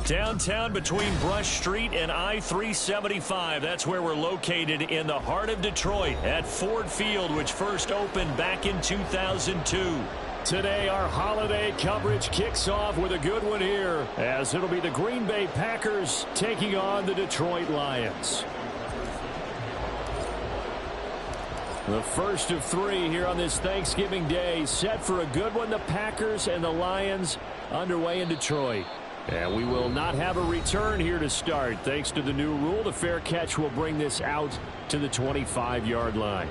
Downtown between Brush Street and I-375. That's where we're located in the heart of Detroit at Ford Field, which first opened back in 2002. Today, our holiday coverage kicks off with a good one here, as it'll be the Green Bay Packers taking on the Detroit Lions. The first of three here on this Thanksgiving Day, set for a good one. The Packers and the Lions underway in Detroit. And we will not have a return here to start. Thanks to the new rule, the fair catch will bring this out to the 25-yard line.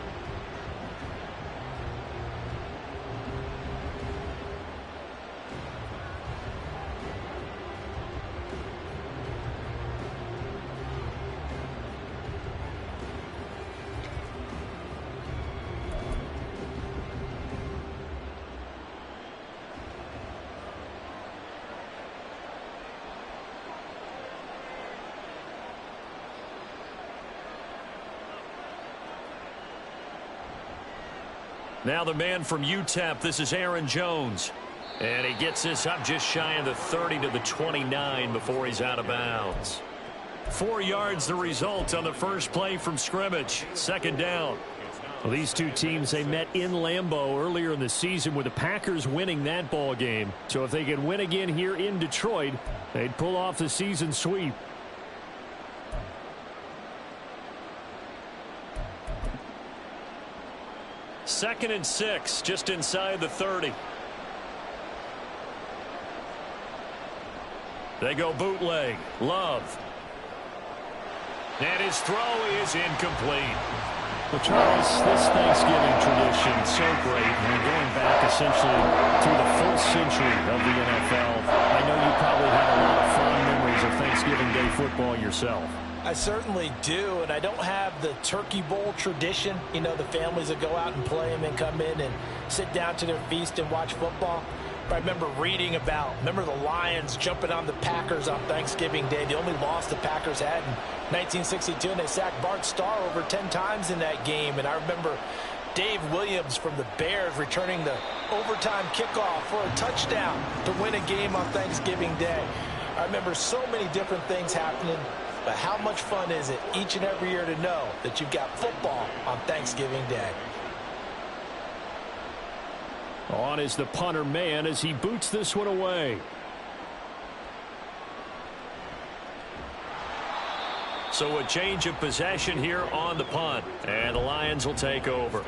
Now the man from UTEP, this is Aaron Jones. And he gets this up just shy of the 30 to the 29 before he's out of bounds. 4 yards the result on the first play from scrimmage. Second down. Well, these two teams, they met in Lambeau earlier in the season with the Packers winning that ball game. So if they can win again here in Detroit, they'd pull off the season sweep. Second and 6, just inside the 30. They go bootleg. Love. And his throw is incomplete. Well, Charles, this Thanksgiving tradition is so great. And going back essentially through the full century of the NFL, I know you probably have a lot of fond memories of Thanksgiving Day football yourself. I certainly do, and I don't have the Turkey Bowl tradition. You know, the families that go out and play and then come in and sit down to their feast and watch football. But I remember reading about, the Lions jumping on the Packers on Thanksgiving Day. The only loss the Packers had in 1962, and they sacked Bart Starr over 10 times in that game. And I remember Dave Williams from the Bears returning the overtime kickoff for a touchdown to win a game on Thanksgiving Day. I remember so many different things happening. But how much fun is it each and every year to know that you've got football on Thanksgiving Day? On is the punter man as he boots this one away. So a change of possession here on the punt. And the Lions will take over.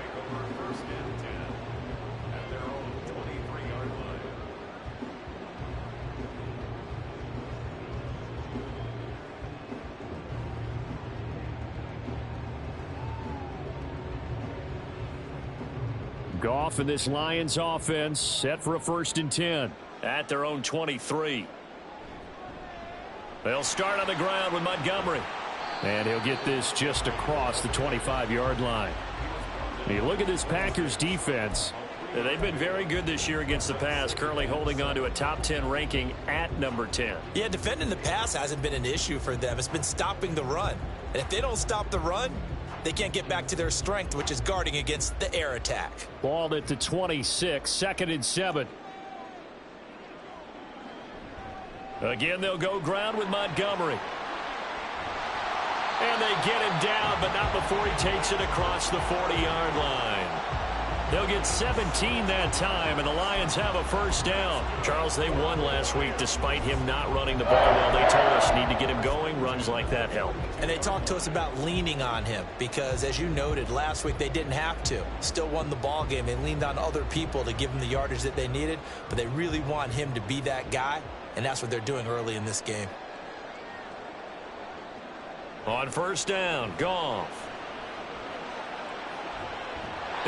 Goff and this Lions offense set for a 1st and 10 at their own 23. They'll start on the ground with Montgomery. And he'll get this just across the 25-yard line. And you look at this Packers defense. They've been very good this year against the pass, currently holding on to a top 10 ranking at number 10. Yeah, defending the pass hasn't been an issue for them. It's been stopping the run. And if they don't stop the run, they can't get back to their strength, which is guarding against the air attack. Ball at the 26, 2nd and 7. Again, they'll go ground with Montgomery. And they get him down, but not before he takes it across the 40-yard line. They'll get 17 that time, and the Lions have a 1st down. Charles, they won last week despite him not running the ball well. They told us need to get him going. Runs like that help. And they talked to us about leaning on him because, as you noted, last week they didn't have to. Still won the ball game. They leaned on other people to give them the yardage that they needed, but they really want him to be that guy, and that's what they're doing early in this game. On 1st down, Goff.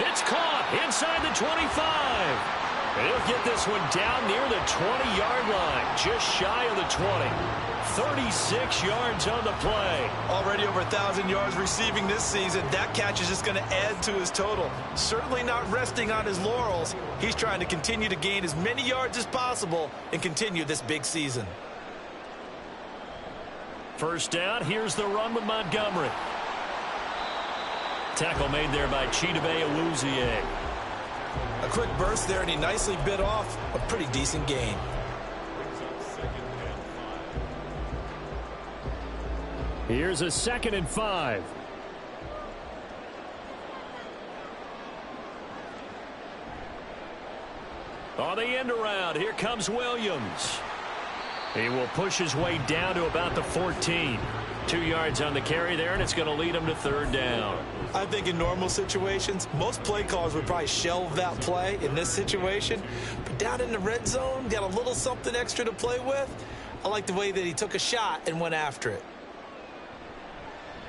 It's caught inside the 25. And he'll get this one down near the 20-yard line, just shy of the 20. 36 yards on the play. Already over 1,000 yards receiving this season. That catch is just going to add to his total. Certainly not resting on his laurels. He's trying to continue to gain as many yards as possible and continue this big season. 1st down, here's the run with Montgomery. Tackle made there by Chidobe Awuzie. A quick burst there, and he nicely bit off a pretty decent gain. Here's a 2nd and 5. On the end around, here comes Williams. He will push his way down to about the 14. 2 yards on the carry there, and it's going to lead him to 3rd down. I think in normal situations, most play callers would probably shelve that play in this situation. But down in the red zone, got a little something extra to play with. I like the way that he took a shot and went after it.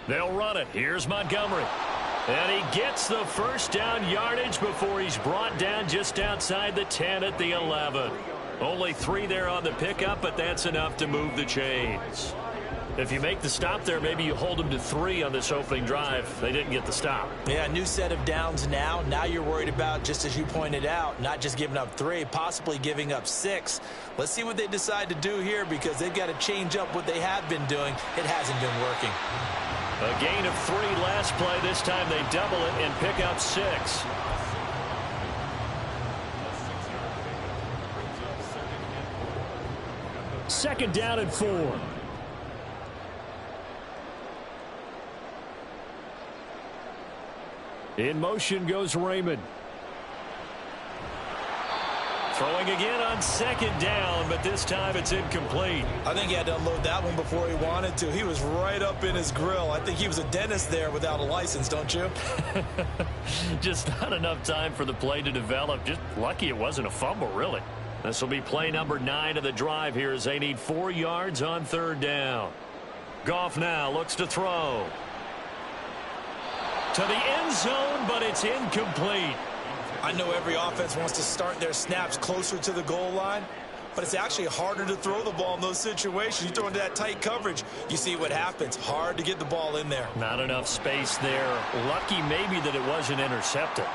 They'll run it. Here's Montgomery. And he gets the 1st down yardage before he's brought down just outside the 10 at the 11. Only 3 there on the pickup, but that's enough to move the chains. If you make the stop there, maybe you hold them to 3 on this opening drive. They didn't get the stop. Yeah, new set of downs now. Now you're worried about, just as you pointed out, not just giving up 3, possibly giving up 6. Let's see what they decide to do here, because they've got to change up what they have been doing. It hasn't been working. A gain of 3 last play. This time they double it and pick up 6. Second down and 4. In motion goes Raymond. Throwing again on 2nd down, but this time it's incomplete. I think he had to unload that one before he wanted to. He was right up in his grill. I think he was a dentist there without a license, don't you? Just not enough time for the play to develop. Just lucky it wasn't a fumble, really. This will be play number 9 of the drive here as they need 4 yards on 3rd down. Goff now looks to throw. To the end zone, but it's incomplete. I know every offense wants to start their snaps closer to the goal line, but it's actually harder to throw the ball in those situations. You throw into that tight coverage, you see what happens. Hard to get the ball in there. Not enough space there. Lucky maybe that it wasn't intercepted.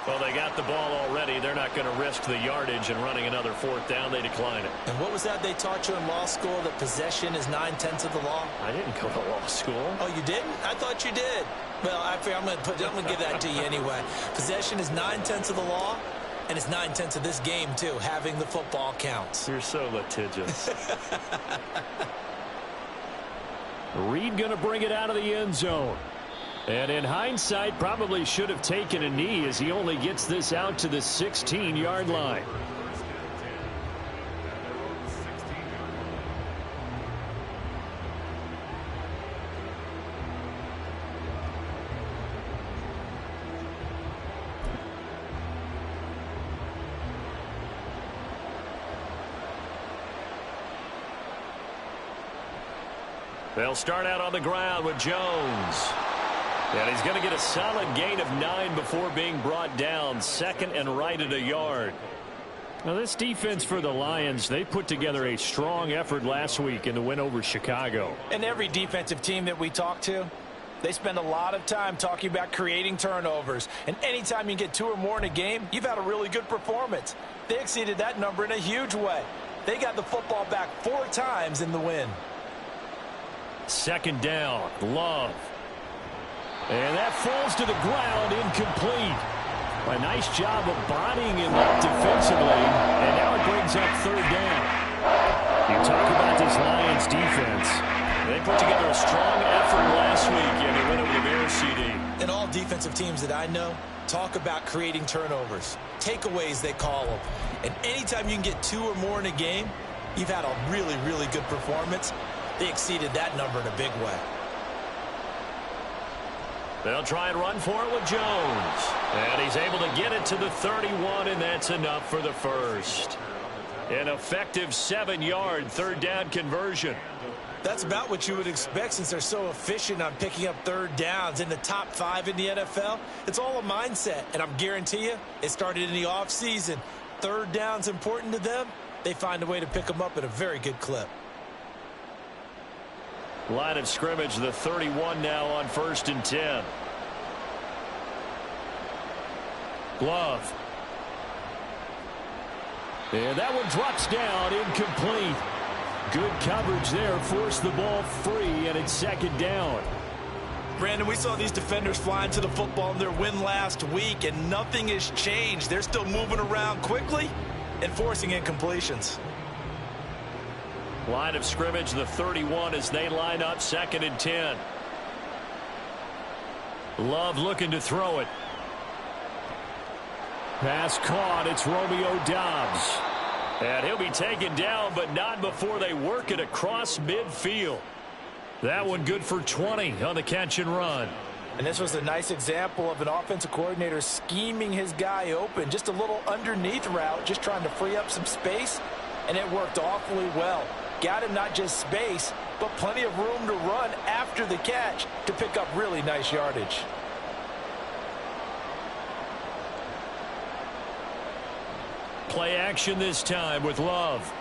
Well, they got the ball already. They're not going to risk the yardage and running another 4th down. They decline it. And what was that they taught you in law school, that possession is 9/10 of the law? I didn't go to law school. Oh, you didn't? I thought you did. Well, I'm going to give that to you anyway. Possession is 9/10 of the law, and it's 9/10 of this game, too. Having the football counts. You're so litigious. Reed going to bring it out of the end zone. And in hindsight, probably should have taken a knee as he only gets this out to the 16-yard line. They'll start out on the ground with Jones. And he's going to get a solid gain of 9 before being brought down. 2nd and right at a yard. Now, this defense for the Lions, they put together a strong effort last week in the win over Chicago. And every defensive team that we talk to, they spend a lot of time talking about creating turnovers. And anytime you get 2 or more in a game, you've had a really good performance. They exceeded that number in a huge way. They got the football back 4 times in the win. 2nd down, Love. And that falls to the ground, incomplete. A nice job of bodying him up defensively, and now it brings up 3rd down. You talk about this Lions defense. They put together a strong effort last week, and they went over the Bears CD. And all defensive teams that I know talk about creating turnovers. Takeaways, they call them. And anytime you can get 2 or more in a game, you've had a really, really good performance. They exceeded that number in a big way. They'll try and run for it with Jones. And he's able to get it to the 31, and that's enough for the 1st. An effective 7-yard 3rd down conversion. That's about what you would expect since they're so efficient on picking up 3rd downs in the top 5 in the NFL. It's all a mindset, and I'm guarantee you it started in the offseason. 3rd down's important to them. They find a way to pick them up at a very good clip. Line of scrimmage, the 31 now on 1st and 10. Glove. And that one drops down, incomplete. Good coverage there, forced the ball free, and it's 2nd down. Brandon, we saw these defenders flying to the football in their win last week, and nothing has changed. They're still moving around quickly and forcing incompletions. Line of scrimmage, the 31 as they line up 2nd and 10. Love looking to throw it. Pass caught. It's Romeo Doubs. And he'll be taken down, but not before they work it across midfield. That one good for 20 on the catch and run. And this was a nice example of an offensive coordinator scheming his guy open. Just a little underneath route, just trying to free up some space, and it worked awfully well. Got him not just space, but plenty of room to run after the catch to pick up really nice yardage. Play action this time with Love.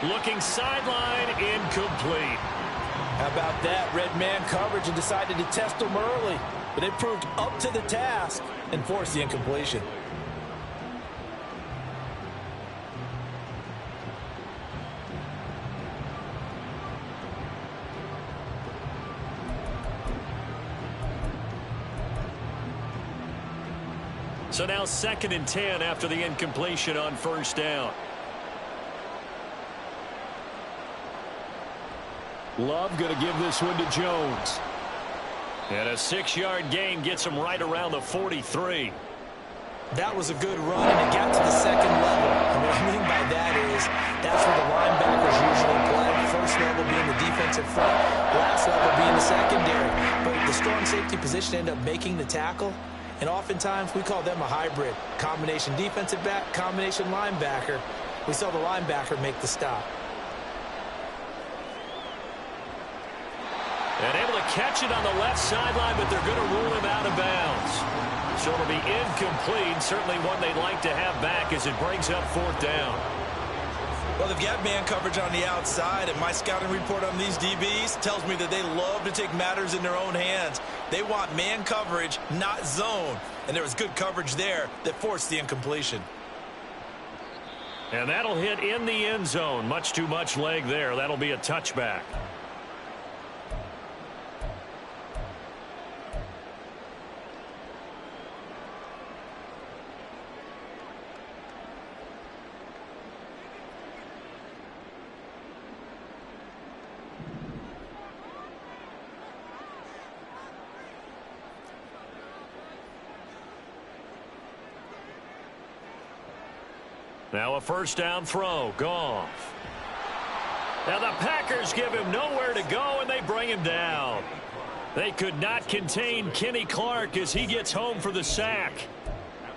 Looking sideline, incomplete. How about that? Red man coverage and decided to test him early. But it proved up to the task and forced the incompletion. So now 2nd and 10 after the incompletion on 1st down. Love going to give this one to Jones. And a 6-yard gain gets him right around the 43. That was a good run, and it got to the 2nd level. And what I mean by that is that's where the linebackers usually play. First level being the defensive front, last level being the secondary. But the strong safety position ended up making the tackle. And oftentimes we call them a hybrid. Combination defensive back, combination linebacker. We saw the linebacker make the stop. And able to catch it on the left sideline, but they're going to rule him out of bounds. So it'll be incomplete. Certainly one they'd like to have back as it brings up 4th down. Well, they've got man coverage on the outside, and my scouting report on these DBs tells me that they love to take matters in their own hands. They want man coverage, not zone. And there was good coverage there that forced the incompletion. And that'll hit in the end zone. Much too much leg there. That'll be a touchback. Now a 1st down throw. Goff. Now the Packers give him nowhere to go, and they bring him down. They could not contain Kenny Clark as he gets home for the sack.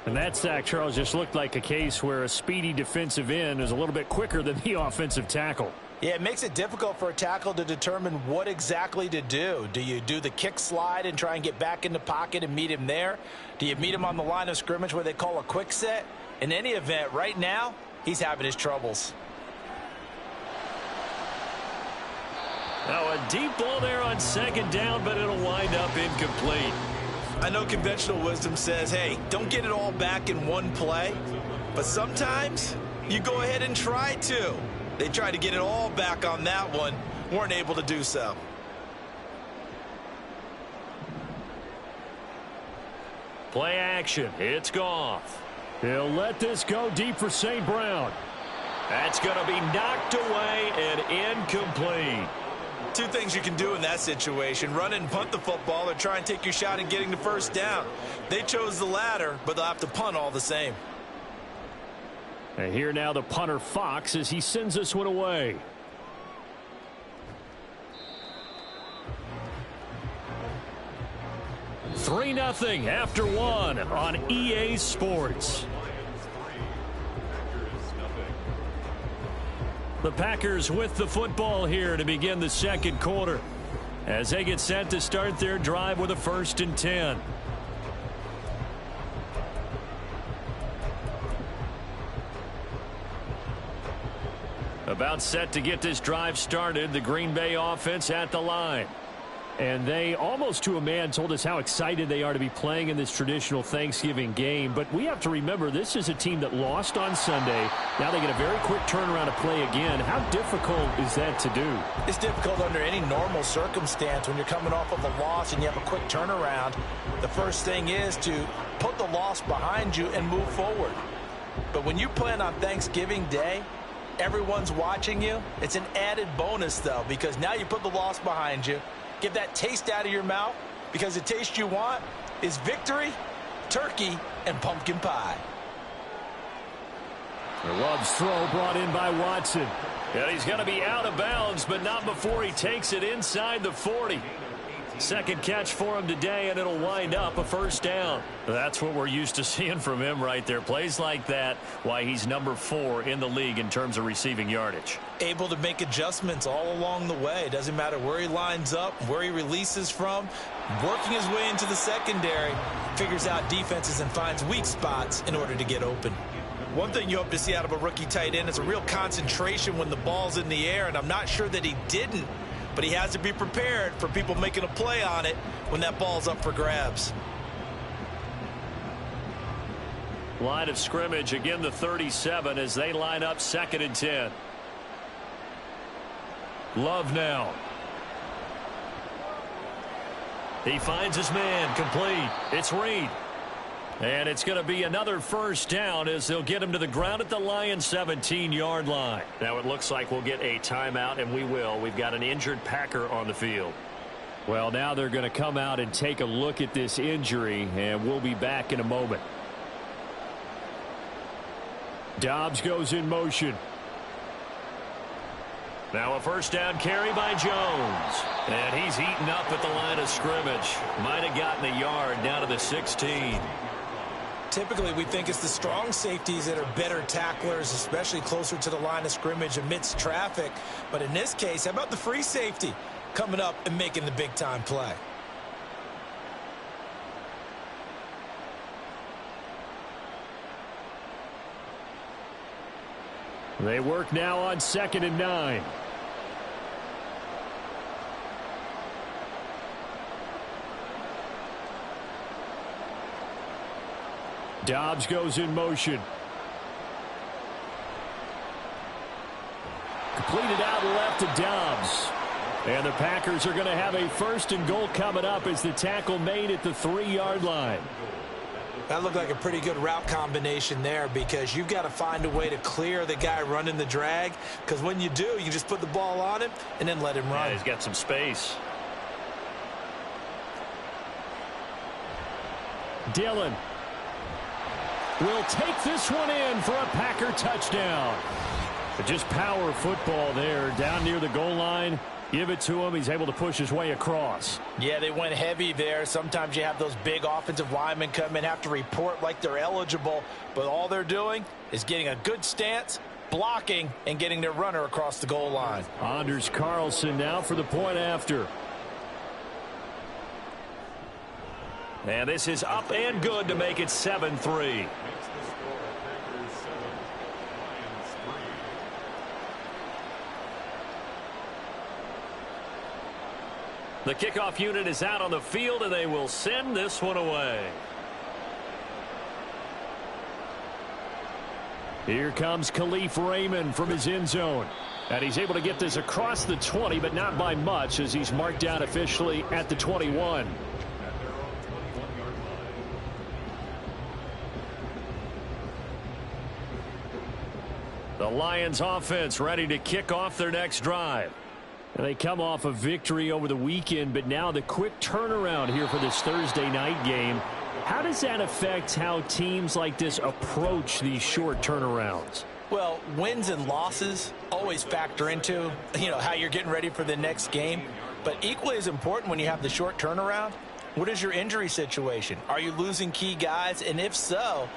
And that sack, Charles, just looked like a case where a speedy defensive end is a little bit quicker than the offensive tackle. Yeah, it makes it difficult for a tackle to determine what exactly to do. Do you do the kick slide and try and get back in the pocket and meet him there? Do you meet him on the line of scrimmage where they call a quick set? In any event, right now, he's having his troubles. Now a deep ball there on 2nd down, but it'll wind up incomplete. I know conventional wisdom says, hey, don't get it all back in one play. But sometimes you go ahead and try to. They tried to get it all back on that one, weren't able to do so. Play action. It's Goff. He'll let this go deep for St. Brown. That's going to be knocked away and incomplete. Two things you can do in that situation: run and punt the football, or try and take your shot at getting the 1st down. They chose the latter, but they'll have to punt all the same. And here now the punter Fox as he sends this one away. Three 3-0 after one on EA Sports. The Packers with the football here to begin the 2nd quarter as they get set to start their drive with a 1st and 10. About set to get this drive started, the Green Bay offense at the line. And they, almost to a man, told us how excited they are to be playing in this traditional Thanksgiving game. But we have to remember, this is a team that lost on Sunday. Now they get a very quick turnaround to play again. How difficult is that to do? It's difficult under any normal circumstance when you're coming off of a loss and you have a quick turnaround. The first thing is to put the loss behind you and move forward. But when you plan on Thanksgiving Day, Everyone's watching you. It's an added bonus, though, because now you put the loss behind you. Get that taste out of your mouth, because the taste you want is victory, turkey, and pumpkin pie. The Love's throw brought in by Watson. And he's going to be out of bounds, but not before he takes it inside the 40. Second catch for him today, and it'll wind up a first down. That's what we're used to seeing from him right there. Plays like that, why he's number 4 in the league in terms of receiving yardage. Able to make adjustments all along the way. Doesn't matter where he lines up, where he releases from. Working his way into the secondary, figures out defenses and finds weak spots in order to get open. One thing you hope to see out of a rookie tight end is a real concentration when the ball's in the air, and I'm not sure that he didn't. But he has to be prepared for people making a play on it when that ball's up for grabs. Line of scrimmage, again the 37 as they line up 2nd and 10. Love now. He finds his man, complete. It's Reed. And it's going to be another first down as they'll get him to the ground at the Lions' 17-yard line. Now it looks like we'll get a timeout, and we will. We've got an injured Packer on the field. Well, now they're going to come out and take a look at this injury, and we'll be back in a moment. Dobbs goes in motion. Now a first down carry by Jones. And he's eaten up at the line of scrimmage. Might have gotten a yard down to the 16. Typically, we think it's the strong safeties that are better tacklers, especially closer to the line of scrimmage amidst traffic. But in this case, how about the free safety coming up and making the big-time play? They work now on 2nd and 9. Dobbs goes in motion. Completed out left to Dobbs. And the Packers are going to have a 1st and goal coming up as the tackle made at the 3-yard line. That looked like a pretty good route combination there, because you've got to find a way to clear the guy running the drag, because when you do, you just put the ball on him and then let him run. Yeah, he's got some space. Dillon will take this one in for a Packer touchdown. But just power football there down near the goal line. Give it to him. He's able to push his way across. Yeah, they went heavy there. Sometimes you have those big offensive linemen come in, have to report like they're eligible, but all they're doing is getting a good stance, blocking, and getting their runner across the goal line. Anders Carlson now for the point after. And this is up and good to make it 7-3. The kickoff unit is out on the field, and they will send this one away. Here comes Khalif Raymond from his end zone. And he's able to get this across the 20, but not by much, as he's marked down officially at the 21. The Lions offense ready to kick off their next drive. And they come off a victory over the weekend, but now the quick turnaround here for this Thursday night game. How does that affect how teams like this approach these short turnarounds? Well, wins and losses always factor into, how you're getting ready for the next game. But equally as important when you have the short turnaround, what is your injury situation? Are you losing key guys? And if so,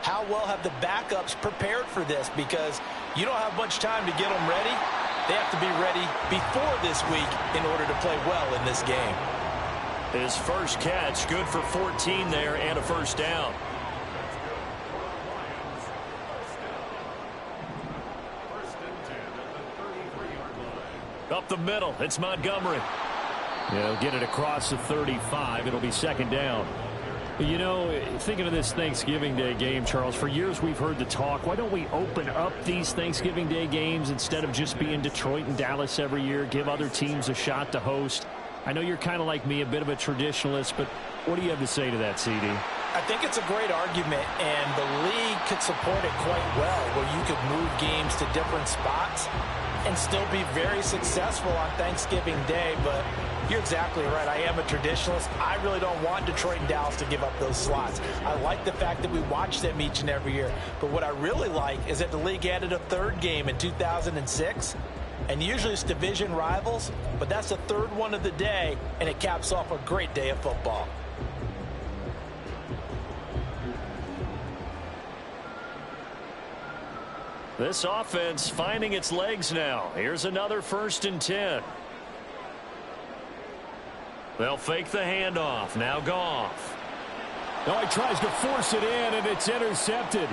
how well have the backups prepared for this? Because you don't have much time to get them ready. They have to be ready before this week in order to play well in this game. His first catch, good for 14 there and a first down. Up the middle, it's Montgomery. He'll get it across the 35. It'll be 2nd down. Thinking of this Thanksgiving Day game, Charles, for years we've heard the talk, why don't we open up these Thanksgiving Day games instead of just being Detroit and Dallas every year, give other teams a shot to host? I know you're kind of like me, a bit of a traditionalist, but what do you have to say to that, CD? I think it's a great argument, and the league could support it quite well, where you could move games to different spots and still be very successful on Thanksgiving Day. But you're exactly right. I am a traditionalist. I really don't want Detroit and Dallas to give up those slots. I like the fact that we watch them each and every year. But what I really like is that the league added a third game in 2006. And usually it's division rivals, but that's the third one of the day, and it caps off a great day of football. This offense finding its legs now. Here's another 1st and 10. They'll fake the handoff. Now Goff. Oh, he tries to force it in, and it's intercepted.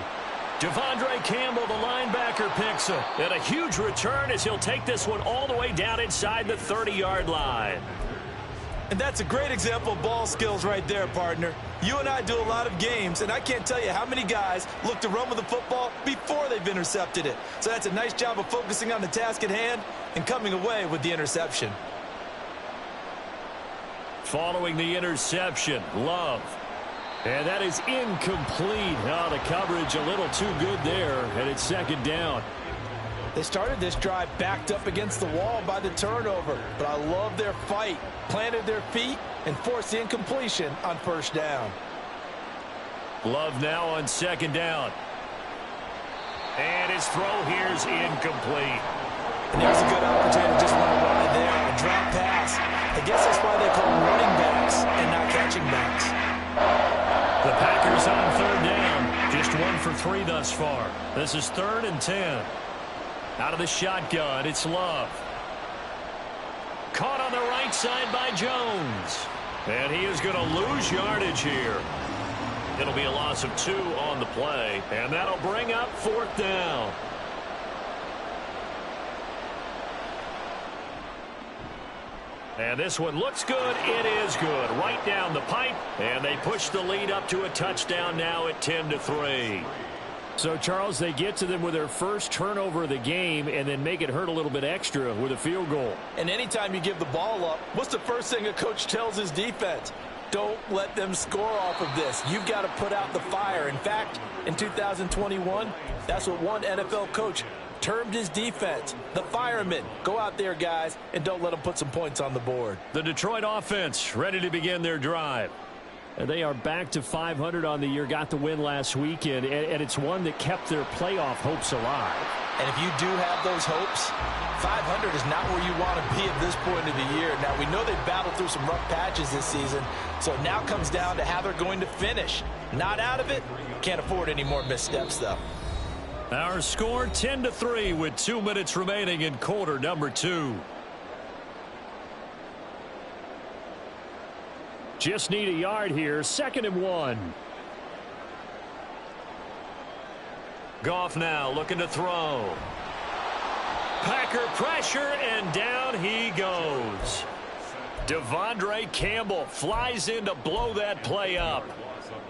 Devondre Campbell, the linebacker, picks it. And a huge return as he'll take this one all the way down inside the 30-yard line. And that's a great example of ball skills right there, partner. You and I do a lot of games, and I can't tell you how many guys look to run with the football before they've intercepted it. So that's a nice job of focusing on the task at hand and coming away with the interception. Following the interception, Love. And that is incomplete. Oh, the coverage a little too good there, and it's 2nd down. They started this drive backed up against the wall by the turnover, but I love their fight. Planted their feet and forced the incompletion on 1st down. Love now on 2nd down. And his throw here's incomplete. And there's a good opportunity to just run wide there. A drop pass. I guess that's why they call them running backs and not catching backs. The Packers on 3rd down. Just 1 for 3 thus far. This is 3rd and 10. Out of the shotgun, it's Love. Caught on the right side by Jones. And he is going to lose yardage here. It'll be a loss of 2 on the play. And that'll bring up 4th down. And this one looks good. It is good. Right down the pipe. And they push the lead up to a touchdown now at 10-3. So, Charles, they get to them with their first turnover of the game and then make it hurt a little bit extra with a field goal. And anytime you give the ball up, what's the first thing a coach tells his defense? Don't let them score off of this. You've got to put out the fire. In fact, in 2021, that's what one NFL coach termed his defense, the firemen. Go out there, guys, and don't let them put some points on the board. The Detroit offense ready to begin their drive. And they are back to 500 on the year, got the win last weekend, and it's one that kept their playoff hopes alive. And if you do have those hopes, 500 is not where you want to be at this point of the year. Now, we know they've battled through some rough patches this season, so it now comes down to how they're going to finish. Not out of it. Can't afford any more missteps, though. Our score 10-3 with 2 minutes remaining in quarter number 2. Just need a yard here. 2nd and 1. Goff now looking to throw. Packer pressure, and down he goes. Devondre Campbell flies in to blow that play up.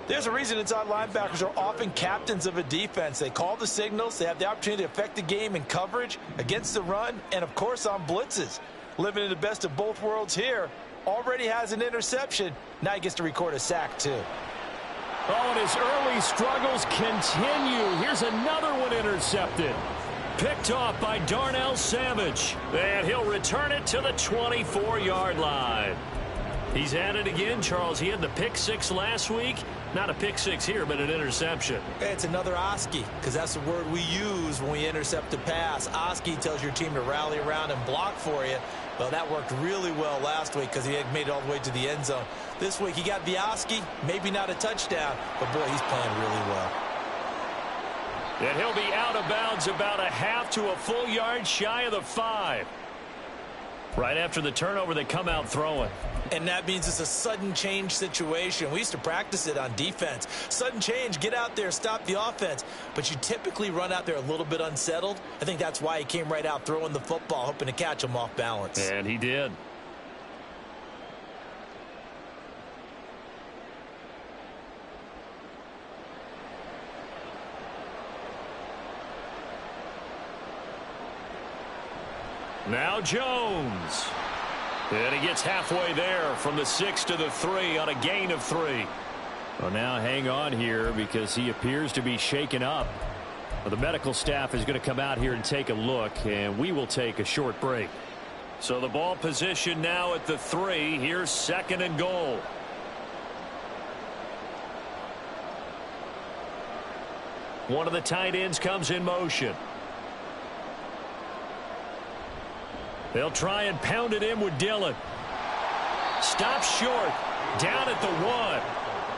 There's a reason inside linebackers are often captains of a defense. They call the signals. They have the opportunity to affect the game in coverage, against the run, and, of course, on blitzes. Living in the best of both worlds here. Already has an interception. Now he gets to record a sack, too. Oh, and his early struggles continue. Here's another one intercepted. Picked off by Darnell Savage. And he'll return it to the 24-yard line. He's at it again, Charles. He had the pick 6 last week. Not a pick 6 here, but an interception. It's another Oski, because that's the word we use when we intercept a pass. Oski tells your team to rally around and block for you. Well, that worked really well last week because he had made it all the way to the end zone. This week he got the Oski, maybe not a touchdown, but boy, he's playing really well. And he'll be out of bounds about a half to a full yard shy of the 5. Right after the turnover, they come out throwing. And that means it's a sudden change situation. We used to practice it on defense. Sudden change, get out there, stop the offense. But you typically run out there a little bit unsettled. I think that's why he came right out throwing the football, hoping to catch him off balance. And he did. Now Jones. And he gets halfway there from the 6 to the 3 on a gain of 3. Well, now hang on here because he appears to be shaken up. Well, the medical staff is going to come out here and take a look, and we will take a short break. So the ball position now at the 3. Here's 2nd and goal. One of the tight ends comes in motion. They'll try and pound it in with Dillon. Stops short. Down at the 1.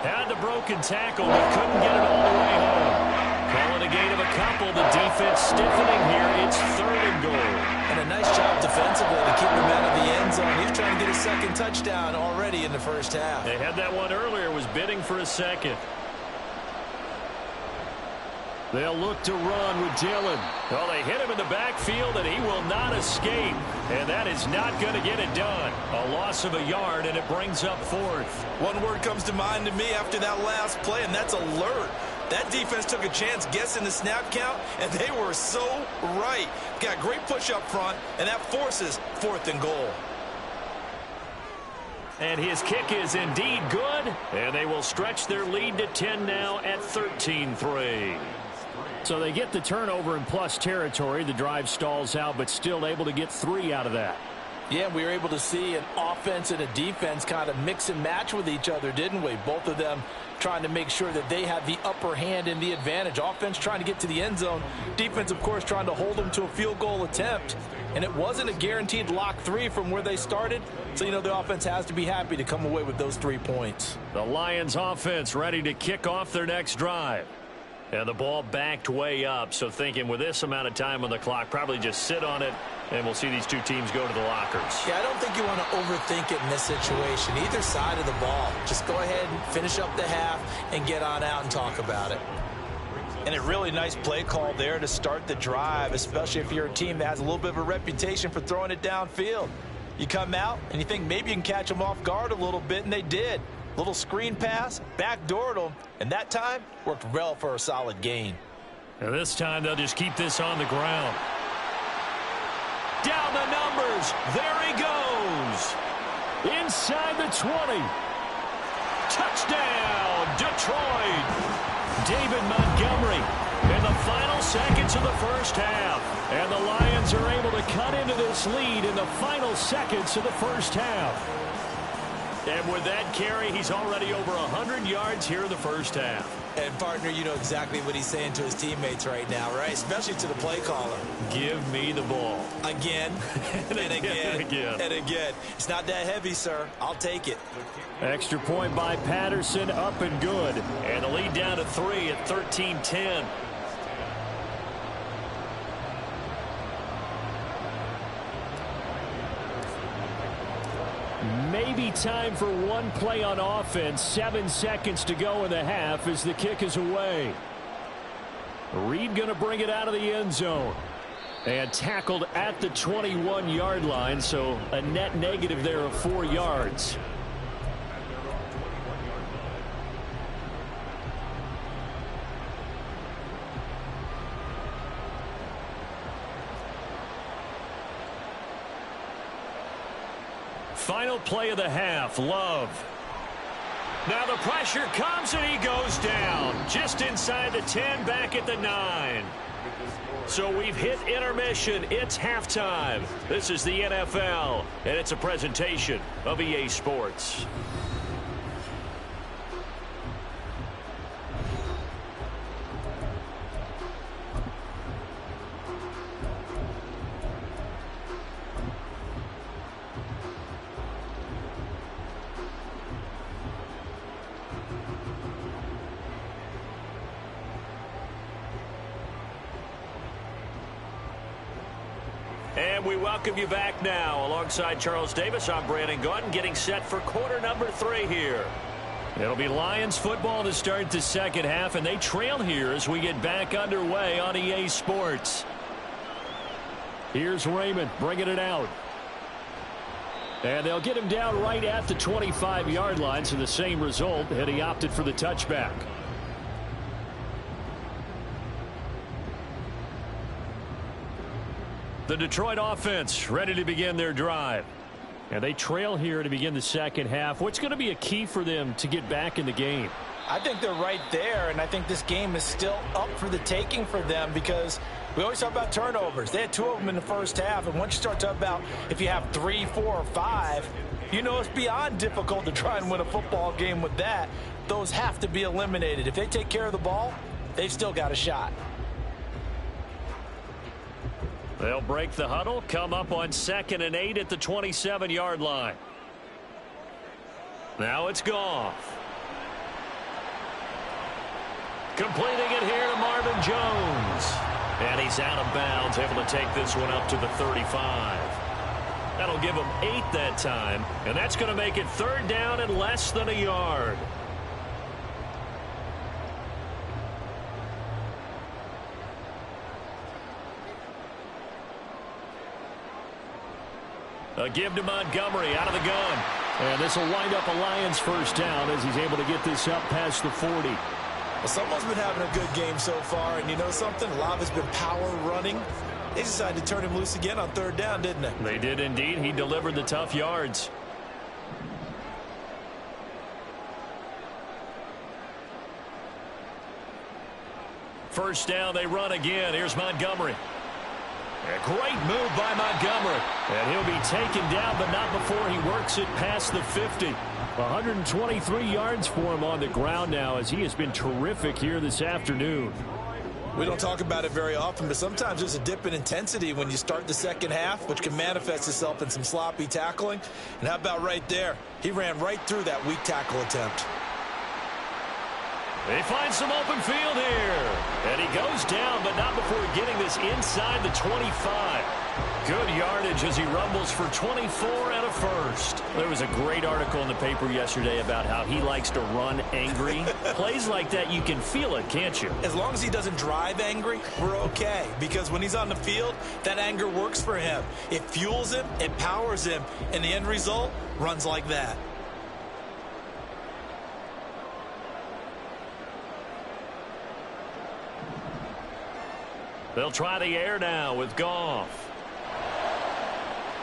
Had the broken tackle, but couldn't get it all the way home. Calling a gain of a couple. The defense stiffening here. It's 3rd and goal. And a nice job defensively to keep him out of the end zone. He was trying to get his 2nd touchdown already in the first half. They had that one earlier. Was bidding for a 2nd. They'll look to run with Dillon. Well, they hit him in the backfield, and he will not escape. And that is not going to get it done. A loss of a yard, and it brings up 4th. One word comes to mind to me after that last play, and that's alert. That defense took a chance guessing the snap count, and they were so right. Got great push up front, and that forces 4th and goal. And his kick is indeed good, and they will stretch their lead to 10 now at 13-3. So they get the turnover in plus territory. The drive stalls out, but still able to get 3 out of that. Yeah, we were able to see an offense and a defense kind of mix and match with each other, didn't we? Both of them trying to make sure that they have the upper hand and the advantage. Offense trying to get to the end zone. Defense, of course, trying to hold them to a field goal attempt. And it wasn't a guaranteed lock 3 from where they started. So, you know, the offense has to be happy to come away with those 3 points. The Lions offense ready to kick off their next drive. And the ball backed way up, so thinking with this amount of time on the clock, probably just sit on it, and we'll see these 2 teams go to the lockers. Yeah, I don't think you want to overthink it in this situation. Either side of the ball. Just go ahead and finish up the half and get on out and talk about it. And a really nice play call there to start the drive, especially if you're a team that has a little bit of a reputation for throwing it downfield. You come out and you think maybe you can catch them off guard a little bit, and they did. Little screen pass, backdoored them, and that time worked well for a solid gain. And this time they'll just keep this on the ground. Down the numbers. There he goes. Inside the 20. Touchdown, Detroit. David Montgomery in the final seconds of the first half. And the Lions are able to cut into this lead in the final seconds of the first half. And with that carry, he's already over 100 yards here in the first half. And, partner, you know exactly what he's saying to his teammates right now, right? Especially to the play caller. Give me the ball. Again, and again, and again. and again. It's not that heavy, sir. I'll take it. Extra point by Patterson, up and good. And the lead down to 3 at 13-10. Maybe time for one play on offense. 7 seconds to go in the half as the kick is away. Reed going to bring it out of the end zone. And tackled at the 21-yard line, so a net negative there of 4 yards. Final play of the half, Love. Now the pressure comes and he goes down. Just inside the 10, back at the 9. So we've hit intermission. It's halftime. This is the NFL, and it's a presentation of EA Sports. And we welcome you back now. Alongside Charles Davis, I'm Brandon Gaudin, getting set for quarter number 3 here. It'll be Lions football to start the second half, and they trail here as we get back underway on EA Sports. Here's Raymond bringing it out. And they'll get him down right at the 25-yard line, so the same result, and he opted for the touchback. The Detroit offense ready to begin their drive. And they trail here to begin the second half. What's going to be a key for them to get back in the game? I think they're right there, and I think this game is still up for the taking for them because we always talk about turnovers. They had 2 of them in the first half, and once you start talking about if you have 3, 4, or 5, you know it's beyond difficult to try and win a football game with that. Those have to be eliminated. If they take care of the ball, they've still got a shot. They'll break the huddle, come up on 2nd and 8 at the 27-yard line. Now it's Goff. Completing it here to Marvin Jones. And he's out of bounds, able to take this one up to the 35. That'll give him 8 that time, and that's going to make it 3rd down and less than a yard. A give to Montgomery out of the gun. And this will wind up a Lions first down as he's able to get this up past the 40. Well, someone's been having a good game so far, and you know something? A lot of it's been power running. They decided to turn him loose again on 3rd down, didn't they? They did indeed. He delivered the tough yards. First down, they run again. Here's Montgomery. A great move by Montgomery. And he'll be taken down, but not before he works it past the 50. 123 yards for him on the ground now as he has been terrific here this afternoon. We don't talk about it very often, but sometimes there's a dip in intensity when you start the second half, which can manifest itself in some sloppy tackling. And how about right there? He ran right through that weak tackle attempt. They find some open field here. And he goes down, but not before getting this inside the 25. Good yardage as he rumbles for 24 and a first. There was a great article in the paper yesterday about how he likes to run angry. Plays like that, you can feel it, can't you? As long as he doesn't drive angry, we're okay. Because when he's on the field, that anger works for him. It fuels him, it powers him, and the end result runs like that. They'll try the air now with Goff.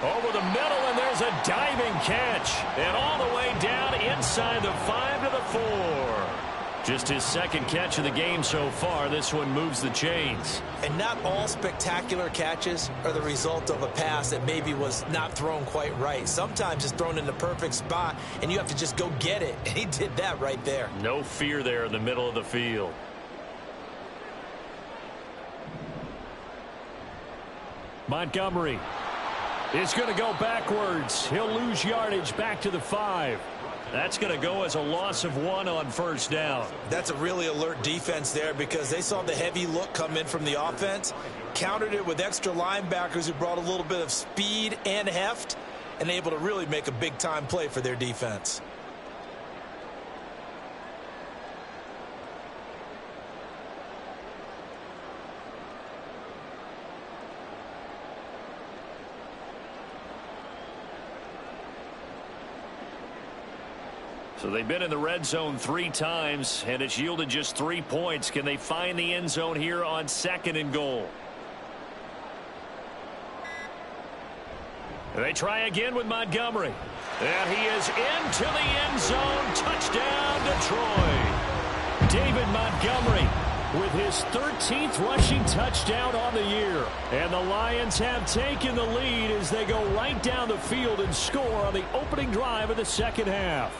Over the middle, and there's a diving catch. And all the way down inside the 5 to the 4. Just his 2nd catch of the game so far. This one moves the chains. And not all spectacular catches are the result of a pass that maybe was not thrown quite right. Sometimes it's thrown in the perfect spot, and you have to just go get it. And he did that right there. No fear there in the middle of the field. Montgomery is going to go backwards. He'll lose yardage back to the 5. That's going to go as a loss of 1 on first down. That's a really alert defense there because they saw the heavy look come in from the offense, countered it with extra linebackers who brought a little bit of speed and heft, and able to really make a big-time play for their defense. So they've been in the red zone 3 times, and it's yielded just 3 points. Can they find the end zone here on 2nd and goal? And they try again with Montgomery. And he is into the end zone. Touchdown, Detroit. David Montgomery with his 13th rushing touchdown on the year. And the Lions have taken the lead as they go right down the field and score on the opening drive of the second half.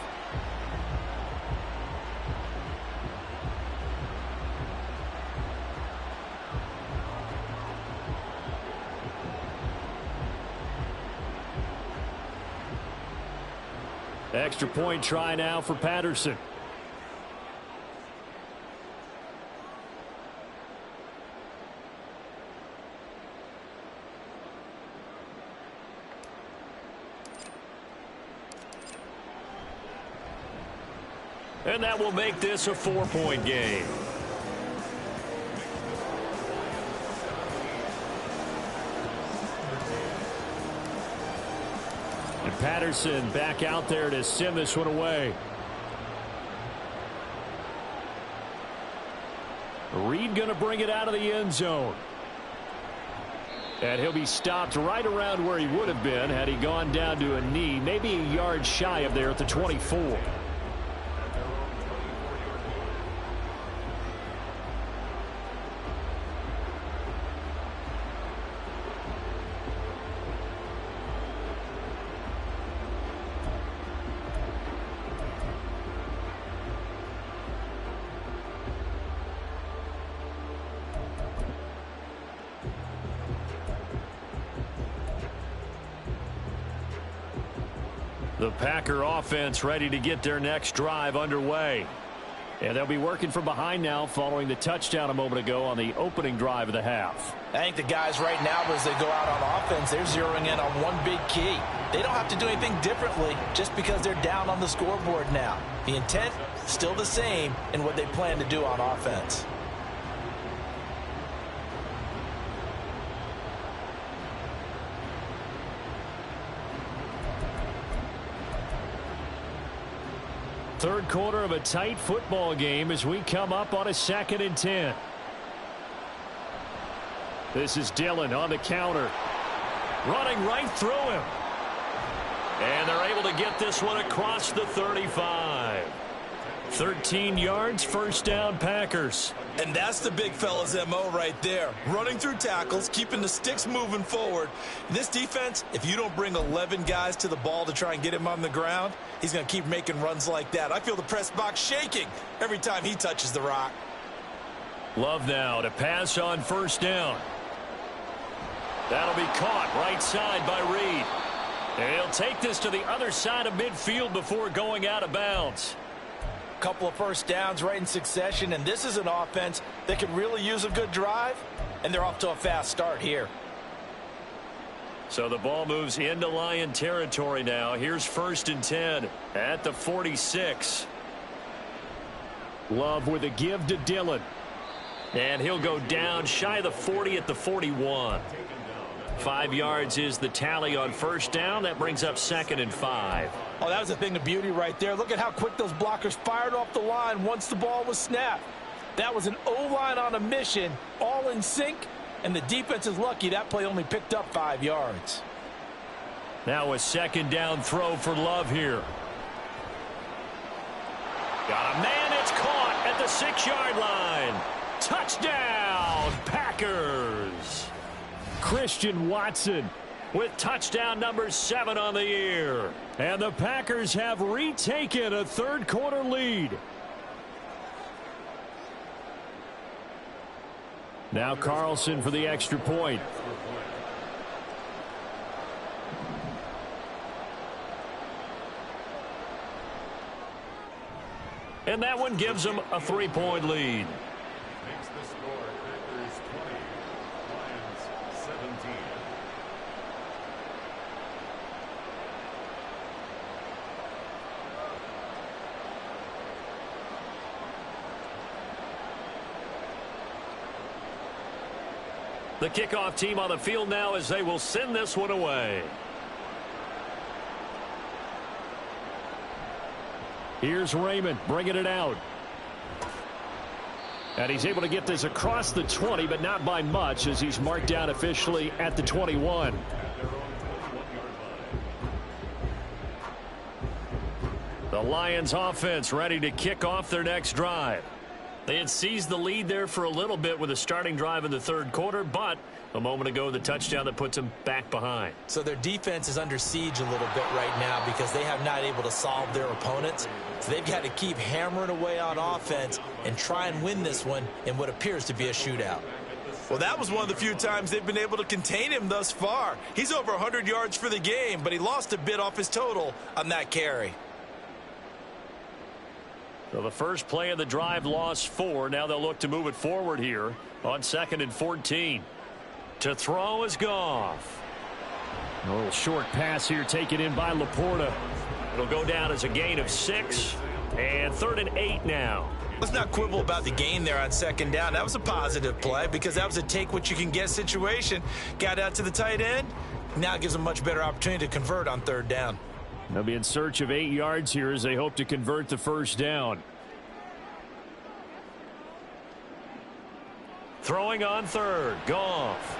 Extra point try now for Patterson. And that will make this a 4-point game. And Patterson back out there to send this one away. Reed going to bring it out of the end zone. And he'll be stopped right around where he would have been had he gone down to a knee, maybe a yard shy of there at the 24. The Packer offense ready to get their next drive underway. And they'll be working from behind now following the touchdown a moment ago on the opening drive of the half. I think the guys right now, as they go out on offense, they're zeroing in on one big key. They don't have to do anything differently just because they're down on the scoreboard now. The intent, still the same in what they plan to do on offense. Third quarter of a tight football game as we come up on a 2nd and 10. This is Dillon on the counter. Running right through him. And they're able to get this one across the 35. 13 yards, first down, Packers. And that's the big fella's MO right there. Running through tackles, keeping the sticks moving forward. This defense, if you don't bring 11 guys to the ball to try and get him on the ground, he's going to keep making runs like that. I feel the press box shaking every time he touches the rock. Love now to pass on first down. That'll be caught right side by Reed. And he'll take this to the other side of midfield before going out of bounds. Couple of first downs right in succession, and this is an offense that can really use a good drive, and they're off to a fast start here. So the ball moves into Lion territory now. Here's 1st and 10 at the 46. Love with a give to Dillon. And he'll go down shy of the 40 at the 41. 5 yards is the tally on first down. That brings up 2nd and 5. Oh, that was a thing of beauty right there. Look at how quick those blockers fired off the line once the ball was snapped. That was an O-line on a mission, all in sync, and the defense is lucky that play only picked up 5 yards. Now a 2nd down throw for Love here. Got a man, it's caught at the 6-yard line. Touchdown, Packers. Christian Watson with touchdown number 7 on the year. And the Packers have retaken a third quarter lead. Now Carlson for the extra point. And that one gives them a 3-point lead. Makes the score Packers 20, Lions 17. The kickoff team on the field now as they will send this one away. Here's Raymond bringing it out. And he's able to get this across the 20, but not by much as he's marked down officially at the 21. The Lions offense ready to kick off their next drive. They had seized the lead there for a little bit with a starting drive in the third quarter, but a moment ago the touchdown that puts them back behind. So their defense is under siege a little bit right now because they have not able to solve their opponents. So they've got to keep hammering away on offense and try and win this one in what appears to be a shootout. Well, that was one of the few times they've been able to contain him thus far. He's over 100 yards for the game, but he lost a bit off his total on that carry. So the first play of the drive lost 4. Now they'll look to move it forward here on 2nd and 14. To throw is Goff. A little short pass here taken in by Laporta. It'll go down as a gain of 6. And 3rd and 8 now. Let's not quibble about the gain there on 2nd down. That was a positive play because that was a take-what-you-can-get situation. Got out to the tight end. Now it gives them a much better opportunity to convert on 3rd down. They'll be in search of 8 yards here as they hope to convert the first down. Throwing on 3rd, Goff.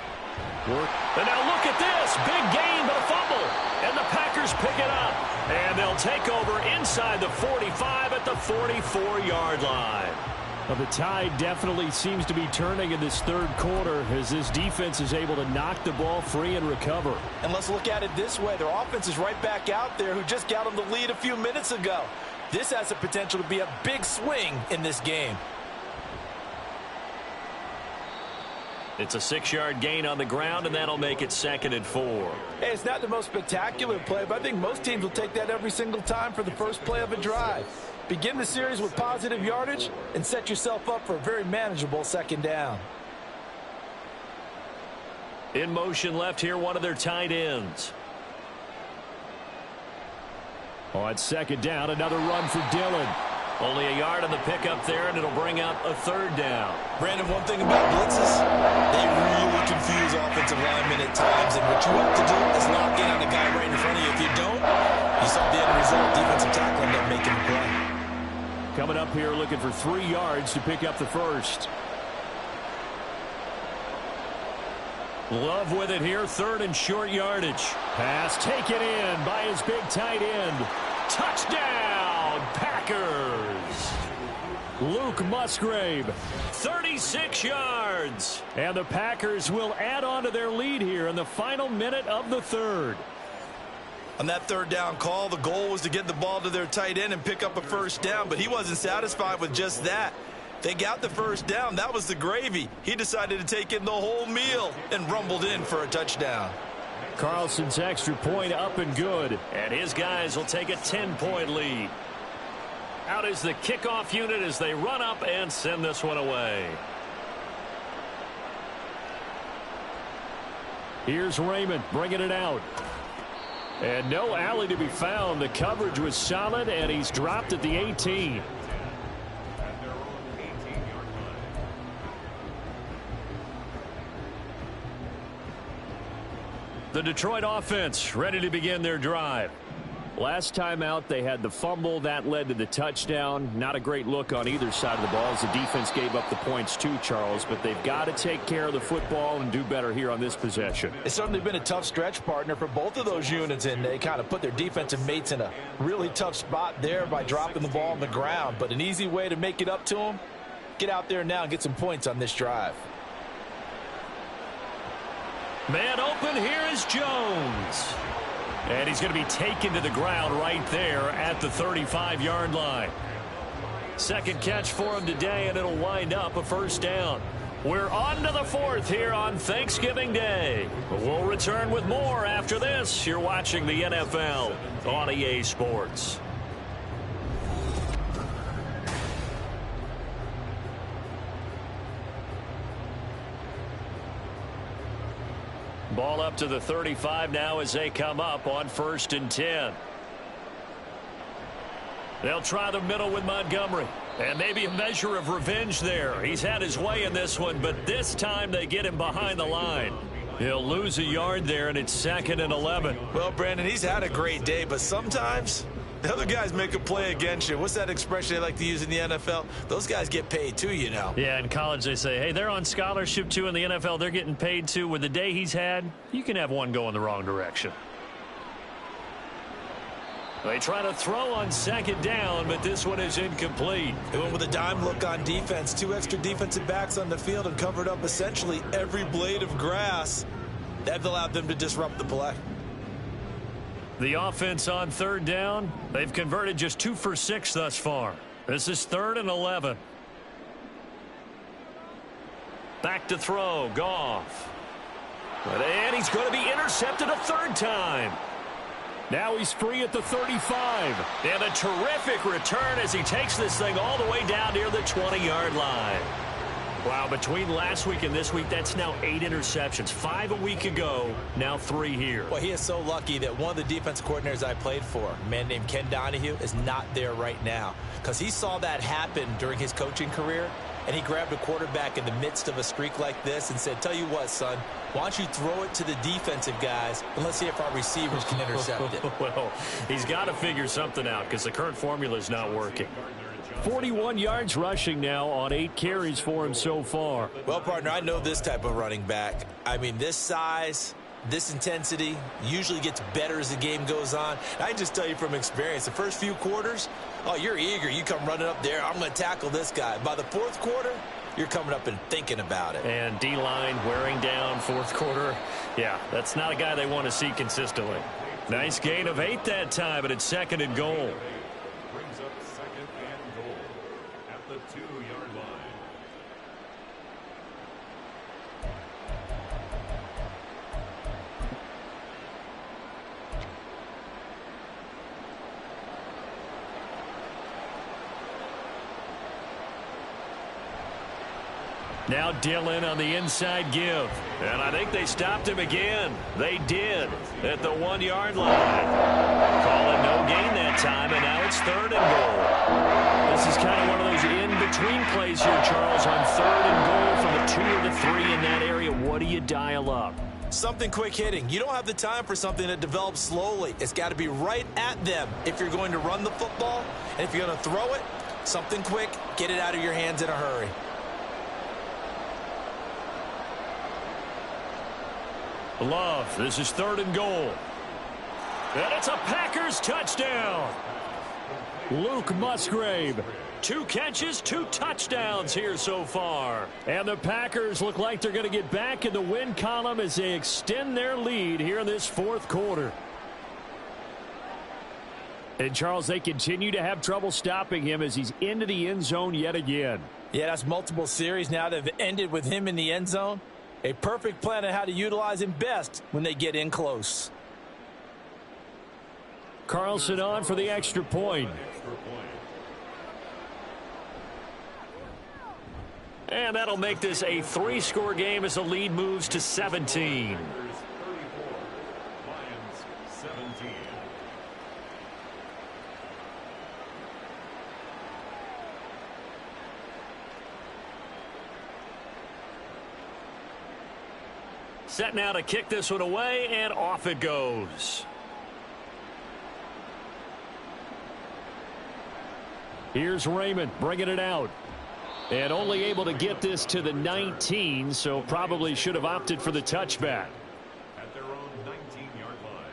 And now look at this. Big gain, but a fumble. And the Packers pick it up. And they'll take over inside the 45 at the 44-yard line. Well, the tide definitely seems to be turning in this third quarter as this defense is able to knock the ball free and recover. And let's look at it this way. Their offense is right back out there who just got them the lead a few minutes ago. This has the potential to be a big swing in this game. It's a 6-yard gain on the ground, and that'll make it 2nd and 4. Hey, it's not the most spectacular play, but I think most teams will take that every single time for the first play of a drive. Begin the series with positive yardage and set yourself up for a very manageable 2nd down. In motion left here, one of their tight ends. On 2nd down, another run for Dillon. Only a yard on the pickup there, and it'll bring up a 3rd down. Brandon, one thing about blitzes, they really confuse offensive linemen at times, and what you have to do is lock in on the guy right in front of you. If you don't, you saw the end result. Defensive tackle ended up making a play. Coming up here looking for 3 yards to pick up the first. Love with it here, 3rd and short yardage. Pass taken in by his big tight end. Touchdown, Packers. Luke Musgrave. 36 yards. And the Packers will add on to their lead here in the final minute of the third. On that 3rd down call, the goal was to get the ball to their tight end and pick up a 1st down, but he wasn't satisfied with just that. They got the 1st down. That was the gravy. He decided to take in the whole meal and rumbled in for a touchdown. Carlson's extra point up and good. And his guys will take a 10-point lead. Out is the kickoff unit as they run up and send this one away. Here's Raymond bringing it out. And no alley to be found. The coverage was solid, and he's dropped at the 18. The Detroit offense ready to begin their drive. Last time out, they had the fumble. That led to the touchdown. Not a great look on either side of the ball as the defense gave up the points too, Charles. But they've got to take care of the football and do better here on this possession. It's certainly been a tough stretch, partner, for both of those units, and they kind of put their defensive mates in a really tough spot there by dropping the ball on the ground. But an easy way to make it up to them, get out there now and get some points on this drive. Man open, here is Jones. And he's going to be taken to the ground right there at the 35-yard line. 2nd catch for him today, and it'll wind up a 1st down. We're on to the 4th here on Thanksgiving Day. We'll return with more after this. You're watching the NFL on EA Sports. Ball up to the 35 now as they come up on 1st and 10. They'll try the middle with Montgomery. And maybe a measure of revenge there. He's had his way in this one, but this time they get him behind the line. He'll lose a yard there, and it's 2nd and 11. Well, Brandon, he's had a great day, but sometimes the other guys make a play against you. What's that expression they like to use in the NFL? Those guys get paid too, you know. Yeah, in college they say, hey, they're on scholarship too. In the NFL, they're getting paid too. With the day he's had, you can have one go in the wrong direction. They try to throw on 2nd down, but this one is incomplete. They went with a dime look on defense. 2 extra defensive backs on the field and covered up essentially every blade of grass. That allowed them to disrupt the play. The offense on 3rd down, they've converted just 2 for 6 thus far. This is 3rd and 11. Back to throw, Goff. And he's going to be intercepted a 3rd time. Now he's free at the 35. And a terrific return as he takes this thing all the way down near the 20-yard line. Wow, between last week and this week, that's now 8 interceptions. 5 a week ago, now 3 here. Well, he is so lucky that one of the defense coordinators I played for, a man named Ken Donahue, is not there right now. Because he saw that happen during his coaching career, and he grabbed a quarterback in the midst of a streak like this and said, tell you what, son, why don't you throw it to the defensive guys, and let's see if our receivers can intercept it. Well, he's got to figure something out because the current formula is not working. 41 yards rushing now on 8 carries for him so far. Well, partner, I know this type of running back. I mean, this size, this intensity usually gets better as the game goes on. I can just tell you from experience, the first few quarters, oh, you're eager. You come running up there, I'm going to tackle this guy. By the fourth quarter, you're coming up and thinking about it. And D-line wearing down fourth quarter. Yeah, that's not a guy they want to see consistently. Nice gain of 8 that time, but it's 2nd and goal. Brings up 2nd and goal at the 2-yard line. Now Dillon on the inside give. And I think they stopped him again. They did at the 1-yard line. Calling no gain that time, and now it's 3rd and goal. This is kind of one of those in-between plays here, Charles, on 3rd and goal from the 2 or the 3 in that area. What do you dial up? Something quick hitting. You don't have the time for something that develops slowly. It's got to be right at them if you're going to run the football. And if you're going to throw it, something quick, get it out of your hands in a hurry. Love, this is 3rd and goal. And it's a Packers touchdown. Luke Musgrave. 2 catches, 2 touchdowns here so far. And the Packers look like they're going to get back in the win column as they extend their lead here in this 4th quarter. And, Charles, they continue to have trouble stopping him as he's into the end zone yet again. Yeah, that's multiple series now that have ended with him in the end zone. A perfect plan on how to utilize him best when they get in close. Carlson on for the extra point. And that'll make this a 3-score game as the lead moves to 17. Lions 17. Set now to kick this one away, and off it goes. Here's Raymond bringing it out. And only able to get this to the 19, so probably should have opted for the touchback. At their own 19-yard line.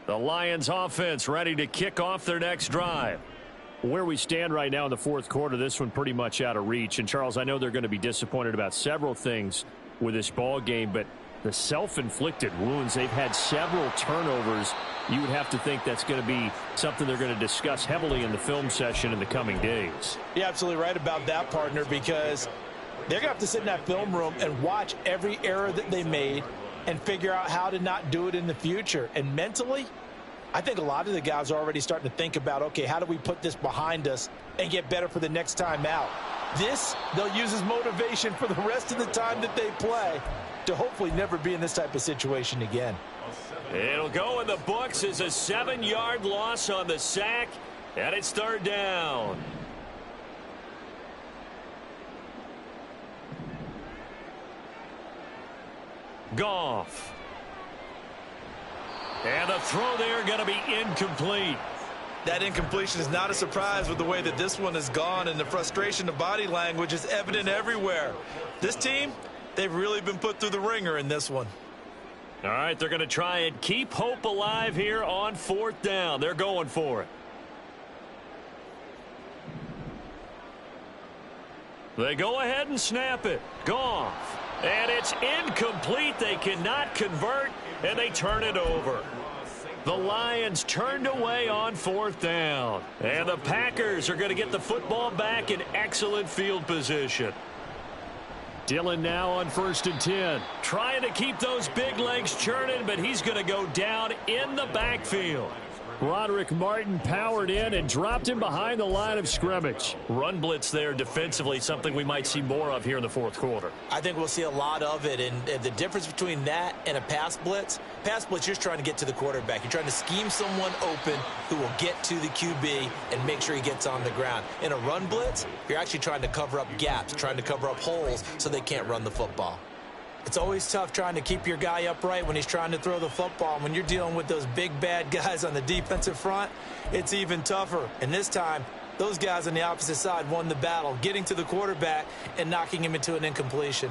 The Lions offense ready to kick off their next drive. Where we stand right now in the 4th quarter, this one pretty much out of reach. And, Charles, I know they're going to be disappointed about several things with this ball game, but the self-inflicted wounds, they've had several turnovers. You would have to think that's going to be something they're going to discuss heavily in the film session in the coming days. You're absolutely right about that, partner, because they're going to have to sit in that film room and watch every error that they made and figure out how to not do it in the future. And mentally, I think a lot of the guys are already starting to think about, okay, how do we put this behind us and get better for the next time out? This, they'll use as motivation for the rest of the time that they play to hopefully never be in this type of situation again. It'll go in the books as a 7-yard loss on the sack, and it's 3rd down. Goff. And the throw there going to be incomplete. That incompletion is not a surprise with the way that this one has gone, and the frustration, the body language is evident everywhere. This team, they've really been put through the ringer in this one. All right, they're going to try and keep hope alive here on 4th down. They're going for it. They go ahead and snap it. Goff. And it's incomplete. They cannot convert, and they turn it over. The Lions turned away on 4th down. And the Packers are going to get the football back in excellent field position. Dillon now on 1st and 10. Trying to keep those big legs churning, but he's going to go down in the backfield. Broderick Martin powered in and dropped him behind the line of scrimmage. Run blitz there defensively, something we might see more of here in the fourth quarter. I think we'll see a lot of it, and the difference between that and a pass blitz, you're just trying to get to the quarterback. You're trying to scheme someone open who will get to the QB and make sure he gets on the ground. In a run blitz, you're actually trying to cover up gaps, trying to cover up holes so they can't run the football. It's always tough trying to keep your guy upright when he's trying to throw the football. And when you're dealing with those big, bad guys on the defensive front, it's even tougher. And this time, those guys on the opposite side won the battle, getting to the quarterback and knocking him into an incompletion.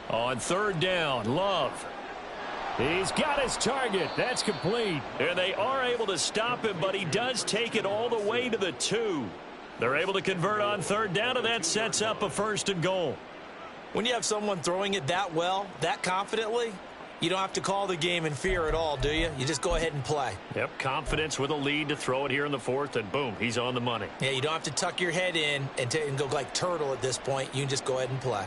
On third down, Love. He's got his target. That's complete. And they are able to stop him, but he does take it all the way to the 2. They're able to convert on third down, and that sets up a 1st and goal. When you have someone throwing it that well, that confidently, you don't have to call the game in fear at all, do you? You just go ahead and play. Yep, confidence with a lead to throw it here in the 4th, and boom, he's on the money. Yeah, you don't have to tuck your head in and go like turtle at this point. You can just go ahead and play.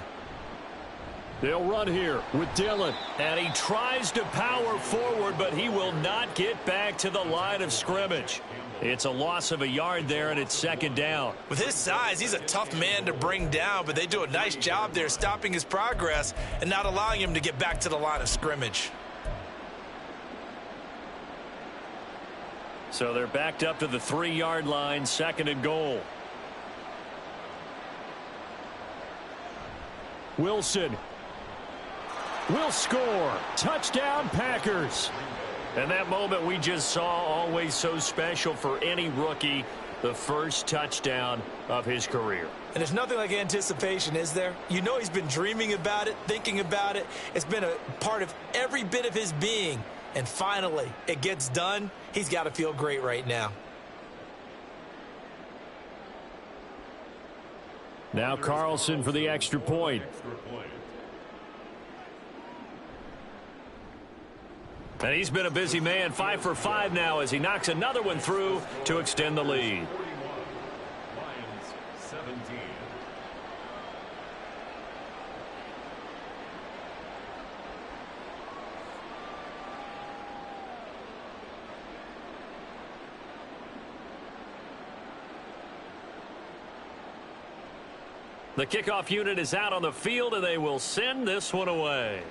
They'll run here with Dillon. And he tries to power forward, but he will not get back to the line of scrimmage. It's a loss of a yard there, and it's 2nd down. With his size, he's a tough man to bring down, but they do a nice job there stopping his progress and not allowing him to get back to the line of scrimmage. So they're backed up to the 3-yard line, 2nd and goal. Wilson will score. Touchdown, Packers. And that moment we just saw, always so special for any rookie, the first touchdown of his career. And there's nothing like anticipation, is there? You know he's been dreaming about it, thinking about it. It's been a part of every bit of his being. And finally, it gets done. He's got to feel great right now. Now Carlson for the extra point. And he's been a busy man, 5 for 5 now as he knocks another one through to extend the lead. Lions 17. The kickoff unit is out on the field, and they will send this one away.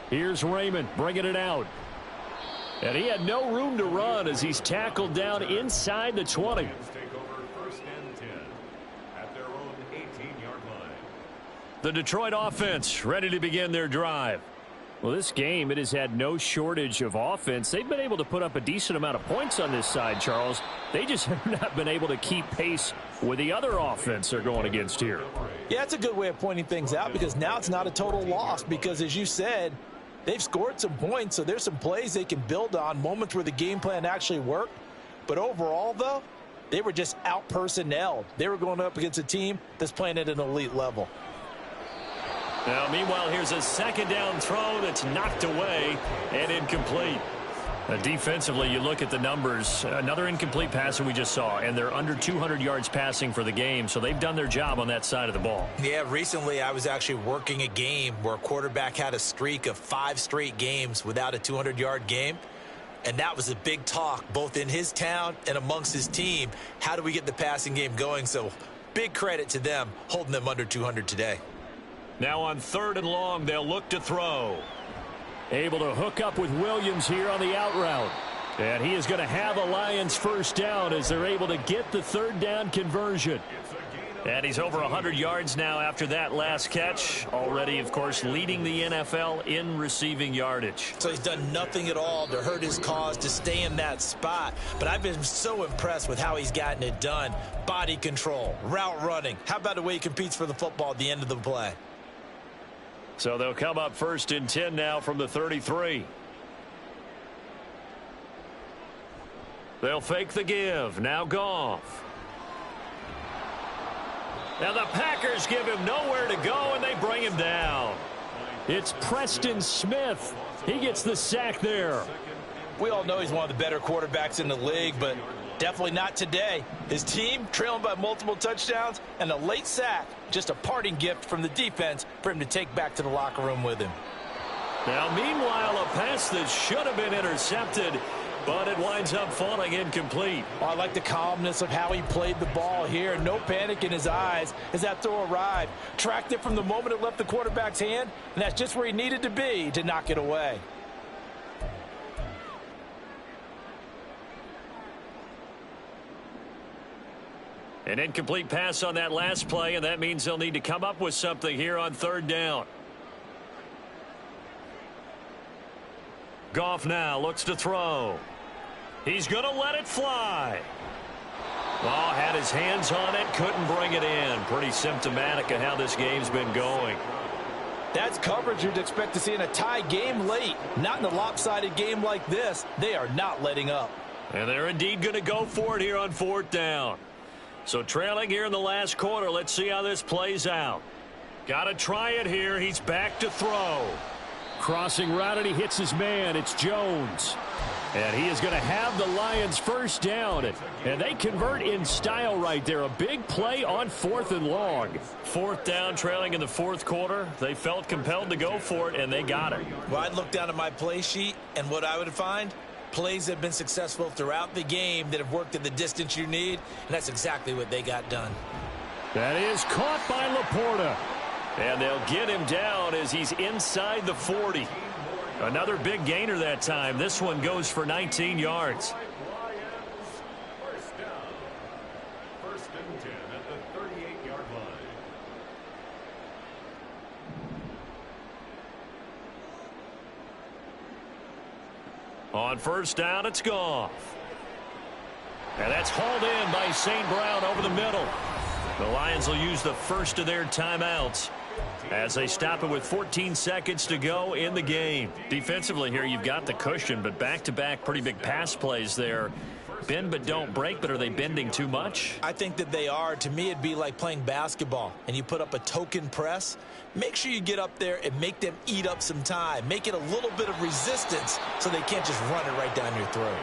Here's Raymond bringing it out. And he had no room to run as he's tackled down inside the 20. Lions take over 1st and 10 at their own 18-yard line. The Detroit offense ready to begin their drive. Well, this game, it has had no shortage of offense. They've been able to put up a decent amount of points on this side, Charles. They just have not been able to keep pace with the other offense they're going against here. Yeah, that's a good way of pointing things out because now it's not a total loss because, as you said, they've scored some points, so there's some plays they can build on, moments where the game plan actually worked. But overall, though, they were just out-personnelled. They were going up against a team that's playing at an elite level. Now, meanwhile, here's a 2nd down throw that's knocked away and incomplete. Defensively, you look at the numbers. Another incomplete pass that we just saw, and they're under 200 yards passing for the game, so they've done their job on that side of the ball. Yeah, recently I was actually working a game where a quarterback had a streak of 5 straight games without a 200-yard game, and that was a big talk both in his town and amongst his team. How do we get the passing game going? So big credit to them holding them under 200 today. Now on 3rd and long, they'll look to throw. Able to hook up with Williams here on the out route. And he is going to have a Lions 1st down as they're able to get the 3rd down conversion. And he's over 100 yards now after that last catch. Already, of course, leading the NFL in receiving yardage. So he's done nothing at all to hurt his cause, to stay in that spot. But I've been so impressed with how he's gotten it done. Body control, route running. How about the way he competes for the football at the end of the play? So they'll come up 1st and 10 now from the 33. They'll fake the give. Now Goff. Now the Packers give him nowhere to go, and they bring him down. It's Preston Smith. He gets the sack there. We all know he's one of the better quarterbacks in the league, but Definitely not today. His team trailing by multiple touchdowns and a late sack. Just a parting gift from the defense for him to take back to the locker room with him. Now, meanwhile, a pass that should have been intercepted, but it winds up falling incomplete. Oh, I like the calmness of how he played the ball here. No panic in his eyes as that throw arrived. Tracked it from the moment it left the quarterback's hand, and that's just where he needed to be to knock it away. An incomplete pass on that last play, and that means they'll need to come up with something here on third down. Goff now looks to throw. He's going to let it fly. Oh, had his hands on it, couldn't bring it in. Pretty symptomatic of how this game's been going. That's coverage you'd expect to see in a tie game late. Not in a lopsided game like this. They are not letting up. And they're indeed going to go for it here on fourth down. So trailing here in the last quarter, let's see how this plays out. Got to try it here. He's back to throw. Crossing route, and he hits his man. It's Jones. And he is going to have the Lions first down. And they convert in style right there. A big play on 4th and long. Fourth down, trailing in the fourth quarter. They felt compelled to go for it, and they got it. Well, I'd look down at my play sheet, and what I would find, plays that have been successful throughout the game that have worked at the distance you need, and that's exactly what they got done. That is caught by Laporta. And they'll get him down as he's inside the 40. Another big gainer that time. This one goes for 19 yards. First down. First and 10 at the 38-yard line. On first down, it's Goff. And that's hauled in by St. Brown over the middle. The Lions will use the first of their timeouts as they stop it with 14 seconds to go in the game. Defensively here, you've got the cushion, but back-to-back pretty big pass plays there. Bend but don't break, but are they bending too much? I think that they are. To me, it'd be like playing basketball, and you put up a token press. Make sure you get up there and make them eat up some time. Make it a little bit of resistance so they can't just run it right down your throat.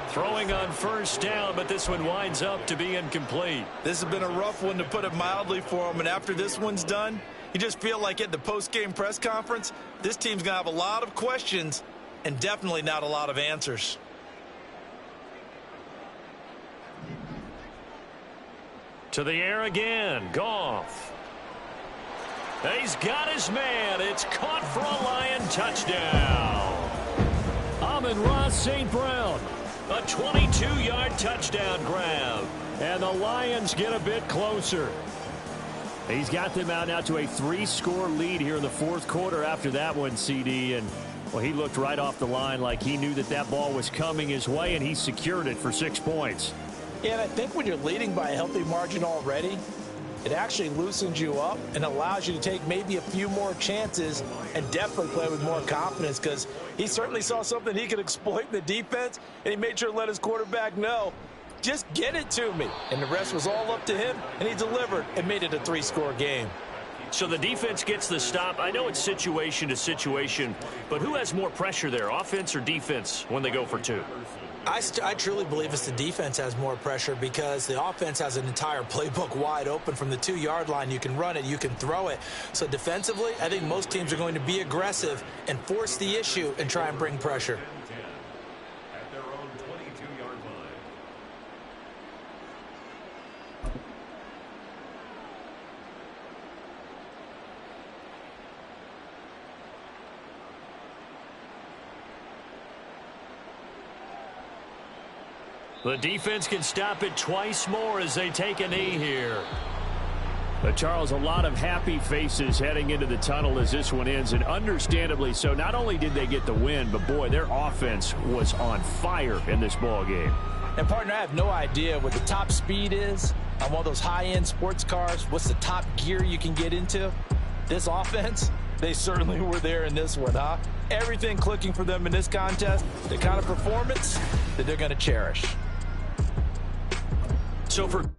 Throwing on first down, but this one winds up to be incomplete. This has been a rough one, to put it mildly, for them, and after this one's done, you just feel like at the post-game press conference, this team's going to have a lot of questions and definitely not a lot of answers. To the air again, Goff. He's got his man. It's caught for a Lion touchdown. Amon-Ra St. Brown. A 22-yard touchdown grab. And the Lions get a bit closer. He's got them out now to a 3-score lead here in the fourth quarter after that one, CD. And, well, he looked right off the line like he knew that that ball was coming his way, and he secured it for 6 points. Yeah, and I think when you're leading by a healthy margin already, it actually loosens you up and allows you to take maybe a few more chances and definitely play with more confidence, because he certainly saw something he could exploit in the defense, and he made sure to let his quarterback know, just get it to me. And the rest was all up to him, and he delivered and made it a 3-score game. So the defense gets the stop. I know it's situation to situation, but who has more pressure there, offense or defense, when they go for 2? I truly believe it's the defense has more pressure, because the offense has an entire playbook wide open from the 2-yard line. You can run it, you can throw it. So defensively, I think most teams are going to be aggressive and force the issue and try and bring pressure. At their own 22-yard line. The defense can stop it twice more as they take a knee here. But Charles, a lot of happy faces heading into the tunnel as this one ends, and understandably so. Not only did they get the win, but boy, their offense was on fire in this ball game. And partner, I have no idea what the top speed is on one of those high-end sports cars. What's the top gear you can get into? This offense, they certainly were there in this one, huh? Everything clicking for them in this contest, the kind of performance that they're going to cherish. So for